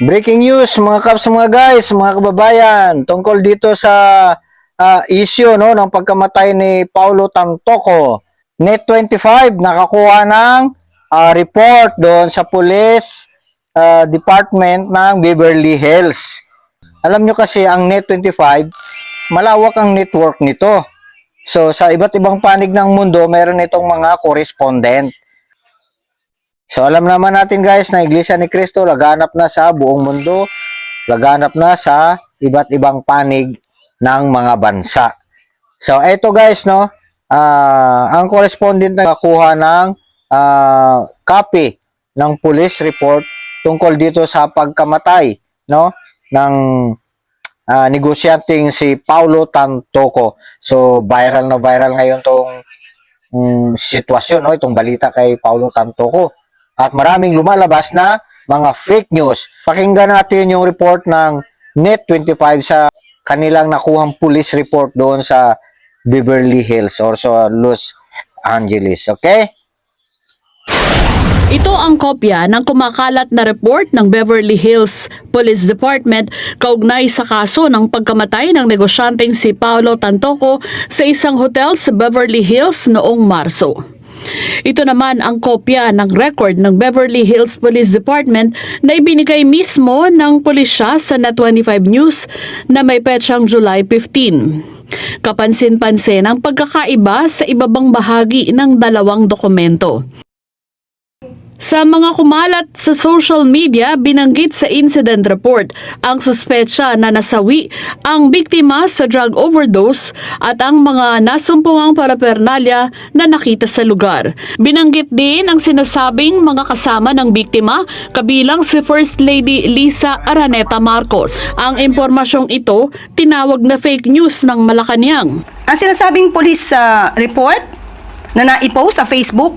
Breaking news mga kaps, mga guys, mga kababayan, tungkol dito sa issue no ng pagkamatay ni Paulo Tantoco. Net25 nakakuha ng report doon sa police department ng Beverly Hills. Alam nyo kasi ang Net25, malawak ang network nito. So sa iba't ibang panig ng mundo, meron itong mga correspondent. So alam naman natin guys na Iglesia ni Cristo laganap na sa buong mundo, laganap na sa iba't ibang panig ng mga bansa. So eto guys no, ang correspondent na nakuha ng copy ng police report tungkol dito sa pagkamatay no ng negosyanteng si Paulo Tantoco. So viral na viral ngayon tong sitwasyon no, itong balita kay Paulo Tantoco. At maraming lumalabas na mga fake news. Pakinggan natin yung report ng Net25 sa kanilang nakuhang police report doon sa Beverly Hills or sa Los Angeles. Okay? Ito ang kopya ng kumakalat na report ng Beverly Hills Police Department kaugnay sa kaso ng pagkamatay ng negosyanteng si Paulo Tantoco sa isang hotel sa Beverly Hills noong Marso. Ito naman ang kopya ng record ng Beverly Hills Police Department na ibinigay mismo ng pulisya sa Net25 News na may petsang July 15. Kapansin-pansin ang pagkakaiba sa ibabang bahagi ng dalawang dokumento. Sa mga kumalat sa social media, binanggit sa incident report ang suspetsa na nasawi ang biktima sa drug overdose at ang mga nasumpungang paraphernalia na nakita sa lugar. Binanggit din ang sinasabing mga kasama ng biktima, kabilang si First Lady Lisa Araneta Marcos. Ang impormasyong ito, tinawag na fake news ng Malacanang. Ang sinasabing police report na naipost sa Facebook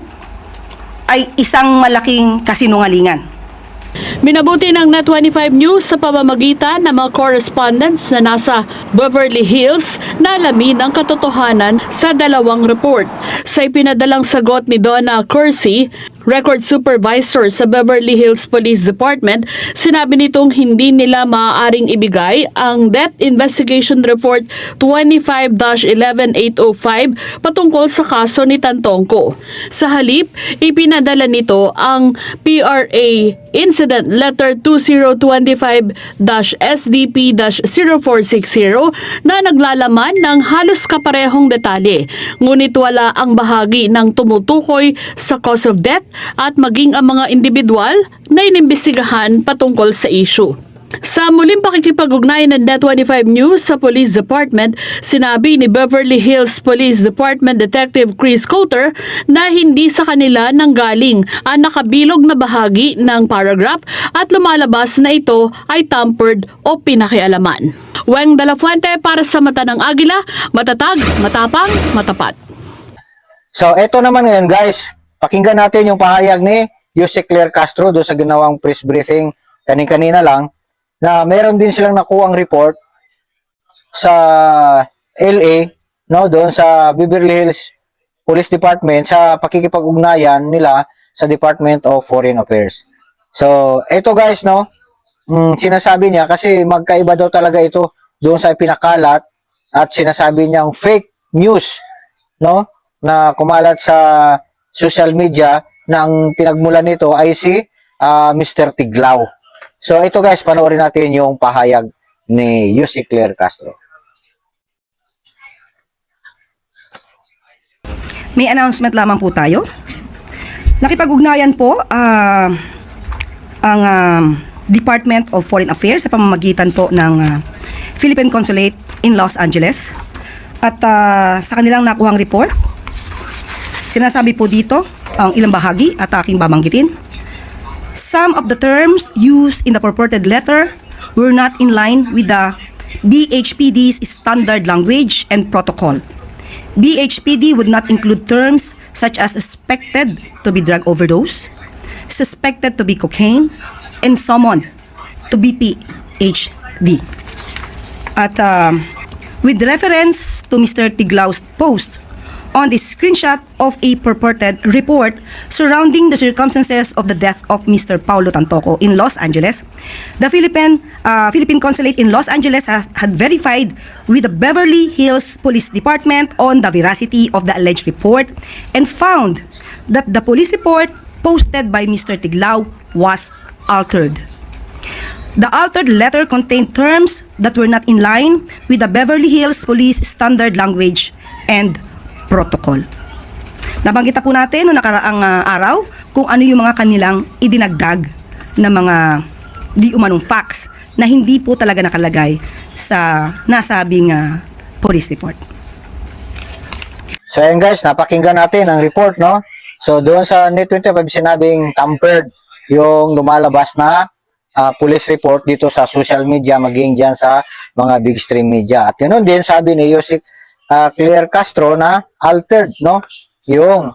ay isang malaking kasinungalingan. Minabuti ng Net25 News sa pamamagitan ng mga correspondents na nasa Beverly Hills na alamin ang katotohanan sa dalawang report. Sa ipinadalang sagot ni Donna Kersey, record supervisor sa Beverly Hills Police Department, sinabi nitong hindi nila maaaring ibigay ang Death Investigation Report 25-11805 patungkol sa kaso ni Tantoco. Sa halip, ipinadala nito ang PRA Incident Letter 2025-SDP-0460 na naglalaman ng halos kaparehong detalye, ngunit wala ang bahagi ng tumutukoy sa cause of death at maging ang mga individual na inimbestigahan patungkol sa issue. Sa muling pakikipag-ugnayan ng Net25 News sa Police Department, sinabi ni Beverly Hills Police Department Detective Chris Coulter na hindi sa kanila nanggaling ang nakabilog na bahagi ng paragraph at lumalabas na ito ay tampered o pinakialaman. Weng de la Fuente para sa Mata ng Agila, matatag, matapang, matapat. So eto naman ngayon guys, pakinggan natin yung pahayag ni Yusek Claire Castro doon sa ginawang press briefing kanina lang, na meron din silang nakuhang report sa LA, no, doon sa Beverly Hills Police Department sa pakikipag-ugnayan nila sa Department of Foreign Affairs. So, ito guys, no, sinasabi niya kasi magkaiba daw talaga ito doon sa pinakalat at sinasabi niyang fake news, no, na kumalat sa social media na ang pinagmulan nito ay si Mr. Tiglao. So ito guys, panoorin natin yung pahayag ni Yusek Claire Castro. May announcement lamang po tayo. Nakipag-ugnayan po ang Department of Foreign Affairs sa pamamagitan po ng Philippine Consulate in Los Angeles. At sa kanilang nakuhang report, sinasabi po dito ang ilang bahagi at aking babanggitin. Some of the terms used in the purported letter were not in line with the BHPD's standard language and protocol. BHPD would not include terms such as suspected to be drug overdose, suspected to be cocaine, and summoned to BPHD. At with reference to Mr. Tiglao's post on the screenshot of a purported report surrounding the circumstances of the death of Mr. Paulo Tantoco in Los Angeles. The Philippine Consulate in Los Angeles had verified with the Beverly Hills Police Department on the veracity of the alleged report and found that the police report posted by Mr. Tiglao was altered. The altered letter contained terms that were not in line with the Beverly Hills Police standard language and protocol. Nabanggit na po natin noong nakaraang araw kung ano yung mga kanilang idinagdag na mga di umanong facts na hindi po talaga nakalagay sa nasabing police report. So ayan guys, napakinggan natin ang report, no? So doon sa Net25 sinabing tampered yung lumalabas na police report dito sa social media, maging dyan sa mga big stream media. At yun din sabi ni Yusik Claire Castro na altered, no, yung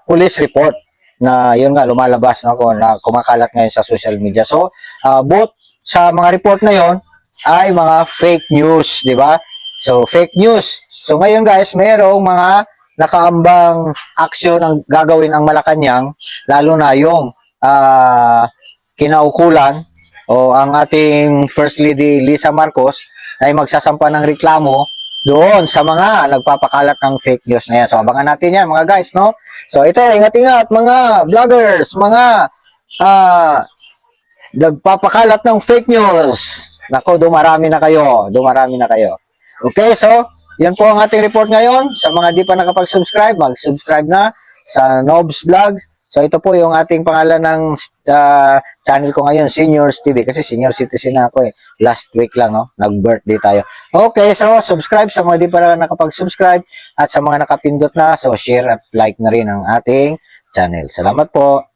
police report na yun nga lumalabas, no, na kumakalat ngayon sa social media. So both sa mga report na yon ay mga fake news, di ba? So fake news. So ngayon guys, mayroong mga nakaambang aksyon ang gagawin ang Malacanang, lalo na yung kinaukulan o ang ating First Lady Lisa Marcos ay magsasampa ng reklamo doon sa mga nagpapakalat ng fake news na yan. So abangan natin yan mga guys, no? So ito, ingat-ingat mga vloggers, mga nagpapakalat ng fake news. Nako, dumarami na kayo. Okay, so yan po ang ating report ngayon. Sa mga di pa nakapag-subscribe, mag-subscribe na sa Nobs Vlogs. So ito po yung ating pangalan ng channel ko ngayon, Seniors TV, kasi senior citizen na ako eh. Last week lang, no? Nag-birthday tayo. Okay, so subscribe sa mga di pa nakapag-subscribe at sa mga nakapindot na, so share at like na rin ang ating channel. Salamat po.